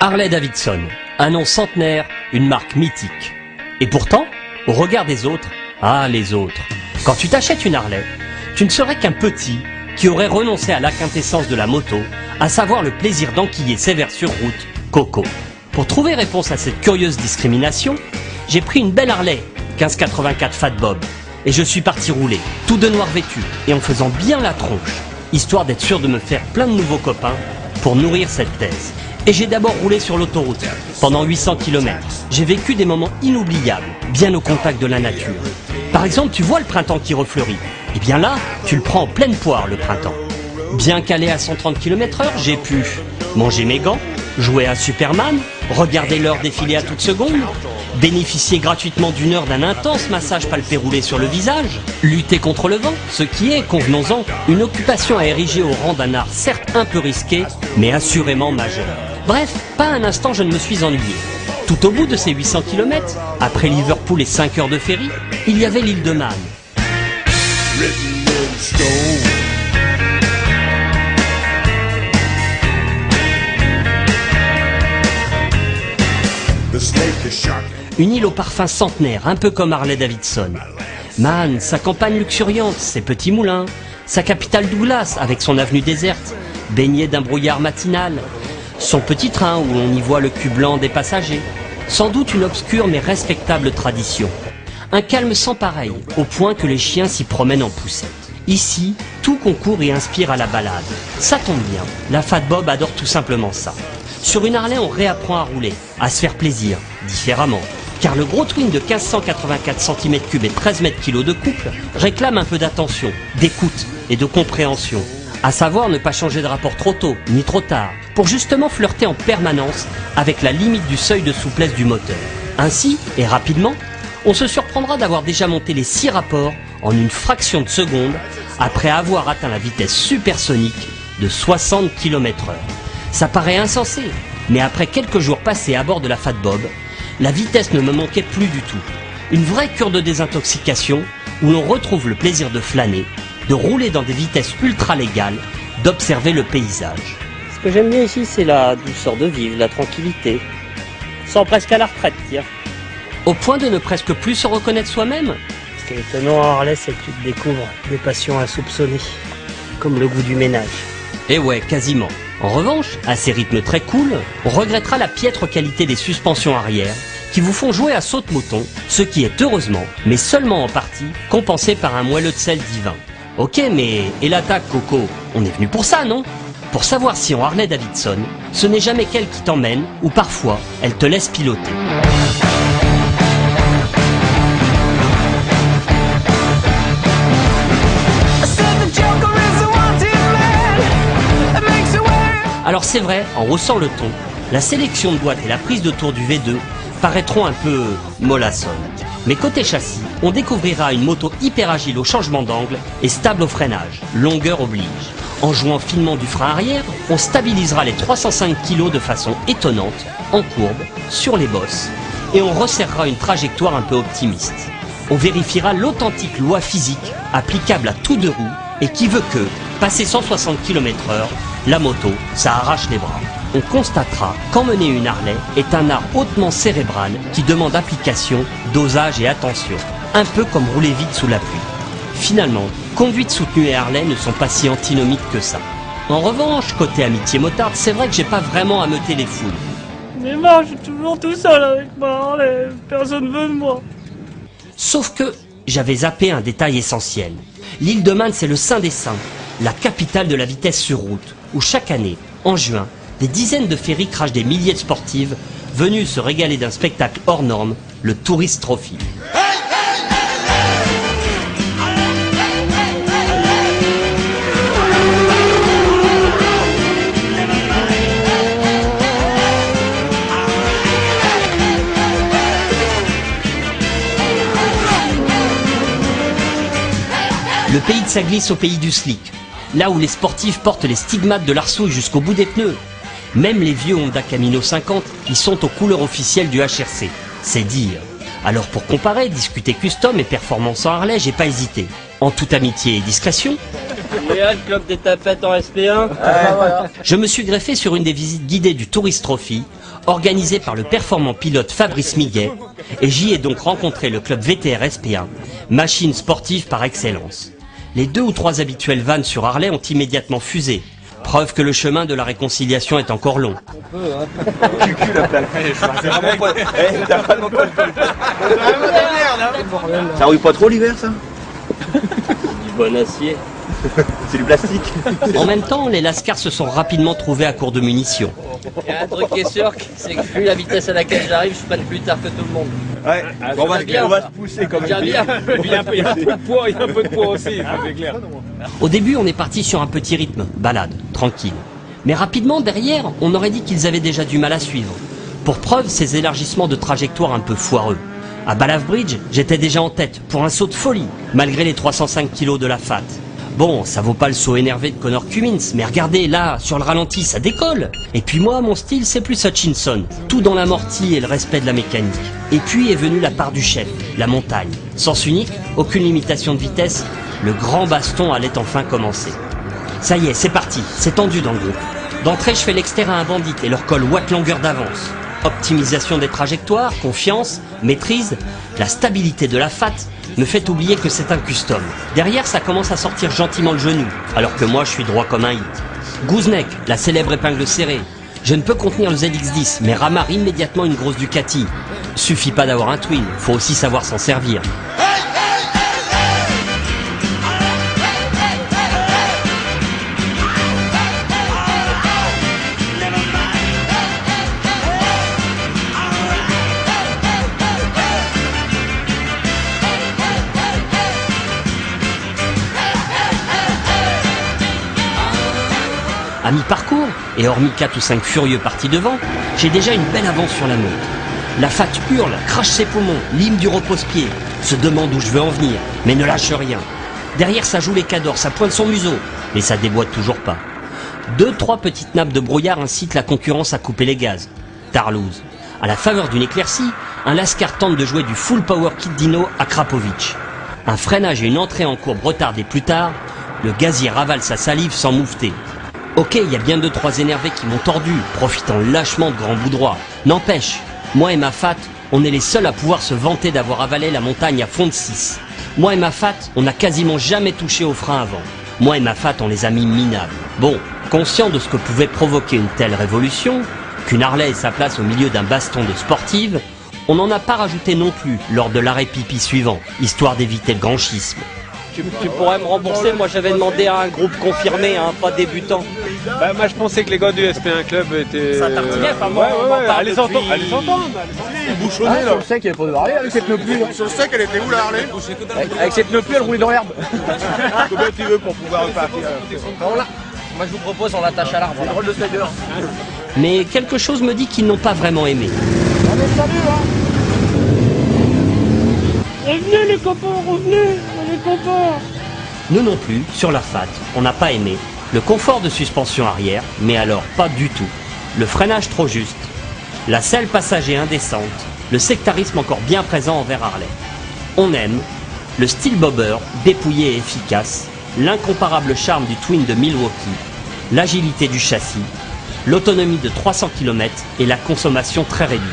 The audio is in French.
Harley-Davidson, un nom centenaire, une marque mythique. Et pourtant, au regard des autres, les autres. Quand tu t'achètes une Harley, tu ne serais qu'un petit qui aurait renoncé à la quintessence de la moto, à savoir le plaisir d'enquiller sévère sur route, Coco. Pour trouver réponse à cette curieuse discrimination, j'ai pris une belle Harley 1584 Fat Bob et je suis parti rouler, tout de noir vêtu et en faisant bien la tronche, histoire d'être sûr de me faire plein de nouveaux copains pour nourrir cette thèse. Et j'ai d'abord roulé sur l'autoroute, pendant 800 km. J'ai vécu des moments inoubliables, bien au contact de la nature. Par exemple, tu vois le printemps qui refleurit. Et bien là, tu le prends en pleine poire, le printemps. Bien calé à 130 km/h, j'ai pu manger mes gants, jouer à Superman, regarder l'heure défiler à toute seconde, bénéficier gratuitement d'une heure d'un intense massage palpé roulé sur le visage, lutter contre le vent, ce qui est, convenons-en, une occupation à ériger au rang d'un art certes un peu risqué, mais assurément majeur. Bref, pas un instant je ne me suis ennuyé. Tout au bout de ces 800 km, après Liverpool et 5 heures de ferry, il y avait l'île de Man. Une île au parfum centenaire, un peu comme Harley-Davidson. Man, sa campagne luxuriante, ses petits moulins, sa capitale Douglas avec son avenue déserte, baignée d'un brouillard matinal, son petit train où l'on y voit le cul blanc des passagers. Sans doute une obscure mais respectable tradition. Un calme sans pareil, au point que les chiens s'y promènent en poussette. Ici, tout concourt et inspire à la balade. Ça tombe bien, la Fat Bob adore tout simplement ça. Sur une Harley, on réapprend à rouler, à se faire plaisir, différemment. Car le gros twin de 1584 cm3 et 13 mètres kg de couple réclame un peu d'attention, d'écoute et de compréhension. À savoir ne pas changer de rapport trop tôt, ni trop tard, pour justement flirter en permanence avec la limite du seuil de souplesse du moteur. Ainsi, et rapidement, on se surprendra d'avoir déjà monté les 6 rapports en une fraction de seconde après avoir atteint la vitesse supersonique de 60 km/h. Ça paraît insensé, mais après quelques jours passés à bord de la Fat Bob, la vitesse ne me manquait plus du tout. Une vraie cure de désintoxication où l'on retrouve le plaisir de flâner, de rouler dans des vitesses ultra légales, d'observer le paysage. Ce que j'aime bien ici, c'est la douceur de vivre, la tranquillité. Sans presque à la retraite, tiens. Au point de ne presque plus se reconnaître soi-même. Ce qui est étonnant en Harley, c'est que tu te découvres des passions insoupçonnées, comme le goût du ménage. Eh ouais, quasiment. En revanche, à ces rythmes très cool, on regrettera la piètre qualité des suspensions arrière qui vous font jouer à saute-mouton, ce qui est heureusement, mais seulement en partie, compensé par un moelleux de sel divin. Ok, mais et l'attaque, Coco? On est venu pour ça, non? Pour savoir si en Harley-Davidson, ce n'est jamais qu'elle qui t'emmène, ou parfois, elle te laisse piloter. Alors c'est vrai, en haussant le ton, la sélection de boîtes et la prise de tour du V2 paraîtront un peu mollassonnes. Mais côté châssis, on découvrira une moto hyper agile au changement d'angle et stable au freinage, longueur oblige. En jouant finement du frein arrière, on stabilisera les 305 kg de façon étonnante, en courbe, sur les bosses, et on resserrera une trajectoire un peu optimiste. On vérifiera l'authentique loi physique applicable à tous deux roues et qui veut que, passé 160 km/h, la moto, ça arrache les bras. On constatera qu'emmener une Harley est un art hautement cérébral qui demande application, dosage et attention. Un peu comme rouler vite sous la pluie. Finalement, conduite soutenue et Harley ne sont pas si antinomiques que ça. En revanche, côté amitié motarde, c'est vrai que j'ai pas vraiment ameuté les foules. Mais moi, je suis toujours tout seul avec ma Harley, personne veut de moi. Sauf que j'avais zappé un détail essentiel. L'île de Man, c'est le Saint des Saints, la capitale de la vitesse sur route, où chaque année, en juin, des dizaines de ferries crachent des milliers de sportives venues se régaler d'un spectacle hors norme, le Tourist Trophy. Le pays de sa glisse au pays du slick, là où les sportifs portent les stigmates de l'arsouille jusqu'au bout des pneus. Même les vieux Honda Camino 50 qui sont aux couleurs officielles du HRC, c'est dire. Alors pour comparer, discuter custom et performance en Harley, j'ai pas hésité. En toute amitié et discrétion, Léa, le club des tapettes en SP1. Je me suis greffé sur une des visites guidées du Tourist Trophy, organisée par le performant pilote Fabrice Miguet, et j'y ai donc rencontré le club VTR SP1, machine sportive par excellence. Les 2 ou 3 habituels vannes sur Harley ont immédiatement fusé, preuve que le chemin de la réconciliation est encore long. Ça rouille pas trop l'hiver, ça? Du bon acier. C'est du plastique. En même temps, les Lascars se sont rapidement trouvés à court de munitions. Il y a un truc qui est sûr, c'est que vu la vitesse à laquelle j'arrive, je freine plus tard que tout le monde. Ouais, on va se pousser comme Bien, bien. Il y a un peu de poids aussi, c'est clair. Au début, on est parti sur un petit rythme, balade, tranquille. Mais rapidement, derrière, on aurait dit qu'ils avaient déjà du mal à suivre. Pour preuve, ces élargissements de trajectoire un peu foireux. À Balave Bridge, j'étais déjà en tête, pour un saut de folie, malgré les 305 kilos de la FAT. Bon, ça vaut pas le saut énervé de Connor Cummins, mais regardez, là, sur le ralenti, ça décolle. Et puis moi, mon style, c'est plus Hutchinson. Tout dans l'amorti et le respect de la mécanique. Et puis est venue la part du chef, la montagne. Sens unique, aucune limitation de vitesse, le grand baston allait enfin commencer. Ça y est, c'est parti, c'est tendu dans le groupe. D'entrée, je fais l'extérieur à un bandit et leur colle watt longueur d'avance. Optimisation des trajectoires, confiance, maîtrise, la stabilité de la FAT me fait oublier que c'est un custom. Derrière, ça commence à sortir gentiment le genou, alors que moi je suis droit comme un hit. Gooseneck, la célèbre épingle serrée. Je ne peux contenir le ZX10, mais ramarre immédiatement une grosse Ducati. Suffit pas d'avoir un twin, faut aussi savoir s'en servir. À mi-parcours, et hormis 4 ou 5 furieux partis devant, j'ai déjà une belle avance sur la moto. La FAT hurle, crache ses poumons, lime du repose-pied, se demande où je veux en venir, mais ne lâche rien. Derrière, ça joue les cadors, ça pointe son museau, mais ça déboîte toujours pas. 2-3 petites nappes de brouillard incitent la concurrence à couper les gaz. Tarlouse. À la faveur d'une éclaircie, un Lascar tente de jouer du full power kit Dino à Krapovic. Un freinage et une entrée en courbe retardés plus tard, le gazier ravale sa salive sans moufter. Ok, il y a bien 2-3 énervés qui m'ont tordu, profitant lâchement de grands bouts droits. N'empêche, moi et ma FAT, on est les seuls à pouvoir se vanter d'avoir avalé la montagne à fond de 6. Moi et ma FAT, on n'a quasiment jamais touché au frein avant. Moi et ma FAT, on les a mis minables. Bon, conscient de ce que pouvait provoquer une telle révolution, qu'une Harley ait sa place au milieu d'un baston de sportive, on n'en a pas rajouté non plus lors de l'arrêt pipi suivant, histoire d'éviter le grand schisme. Tu pourrais me rembourser, moi j'avais demandé à un groupe confirmé, hein, pas débutant. Bah, moi je pensais que les gars du SP1 Club étaient... Ça tartinait, enfin moi, ouais, allez s'entendre. Bouchonné, là. Je sais qu'il n'y avait pas de Harley avec cette pneu pluie. Je sais qu'elle était où la Harley? Avec cette pneu pluie, elle roulait dans l'herbe. Combien tu veux pour pouvoir repartir? Moi je vous propose, on l'attache à l'arbre. Voilà. Drôle de slider. Mais quelque chose me dit qu'ils n'ont pas vraiment aimé. Revenez les copains, revenez les copains. Nous non plus, sur la FAT, on n'a pas aimé. Le confort de suspension arrière, mais alors pas du tout. Le freinage trop juste. La selle passager indécente. Le sectarisme encore bien présent envers Harley. On aime. Le style bobber, dépouillé et efficace. L'incomparable charme du Twin de Milwaukee. L'agilité du châssis. L'autonomie de 300 km et la consommation très réduite.